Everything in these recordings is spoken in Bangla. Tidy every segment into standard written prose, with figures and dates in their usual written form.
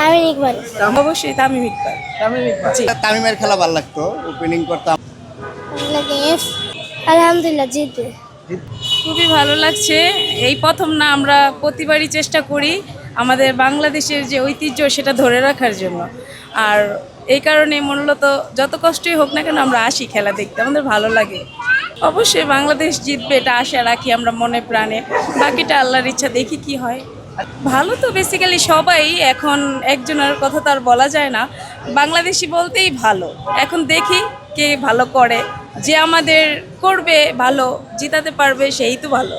তামিম ইকবাল। অবশ্যই তামিম ইকবাল। তামিমের খেলা ভালো লাগতো, ওপেনিং করতাম। বাংলাদেশ আলহামদুলিল্লাহ জিতবে। খুবই ভালো লাগছে। এই প্রথম না, আমরা প্রতিবারই চেষ্টা করি আমাদের বাংলাদেশের যে ঐতিহ্য সেটা ধরে রাখার জন্য। আর এই কারণে মূলত যত কষ্টই হোক না কেন আমরা আসি খেলা দেখতে, আমাদের ভালো লাগে। অবশ্যই বাংলাদেশ জিতবে এটা আশা রাখি আমরা মনে প্রাণে। বাকিটা আল্লাহর ইচ্ছা, দেখি কি হয়। ভালো তো বেসিক্যালি সবাই, এখন একজনের কথা তো আর বলা যায় না। বাংলাদেশি বলতেই ভালো। এখন দেখি কে ভালো করে, যে আমাদের করবে ভালো, জিতাতে পারবে সেই তো ভালো।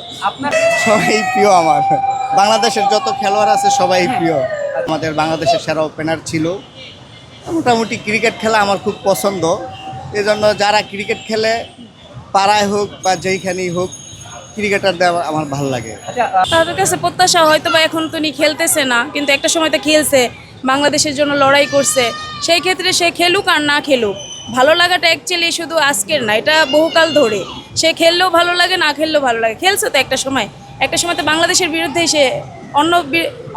সবাই প্রিয় আমার, বাংলাদেশের যত খেলোয়াড় আছে সবাই প্রিয়। আমাদের বাংলাদেশের সেরা ওপেনার ছিল। মোটামুটি ক্রিকেট খেলা আমার খুব পছন্দ, এজন্য যারা ক্রিকেট খেলে পাড়ায় হোক বা যেইখানেই হোক, ক্রিকেটারদের আমার ভালো লাগে। তাদের কাছে প্রত্যাশা হয়তো বা এখন তো খেলতেছে না, কিন্তু একটা সময় তো খেলছে, বাংলাদেশের জন্য লড়াই করছে। সেই ক্ষেত্রে সে খেলুক আর না খেলুক, ভালো লাগাটা অ্যাকচুয়ালি শুধু আজকের না, এটা বহুকাল ধরে। সে খেললেও ভালো লাগে, না খেললেও ভালো লাগে। খেলছে তো একটা সময় তো বাংলাদেশের বিরুদ্ধে সে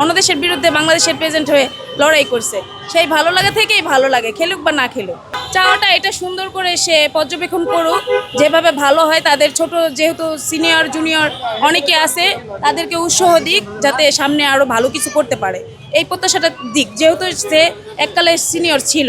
অন্য দেশের বিরুদ্ধে বাংলাদেশের প্রেজেন্ট হয়ে লড়াই করছে। সেই ভালো লাগা থেকেই ভালো লাগে, খেলুক বা না খেলুক। চাওয়াটা এটা সুন্দর করে সে পর্যবেক্ষণ করুক, যেভাবে ভালো হয়। তাদের ছোট যেহেতু সিনিয়র জুনিয়র অনেকে আছে, তাদেরকে উৎসাহ দিক যাতে সামনে আরও ভালো কিছু করতে পারে, এই প্রত্যাশাটা দিক, যেহেতু সে এককালে সিনিয়র ছিল।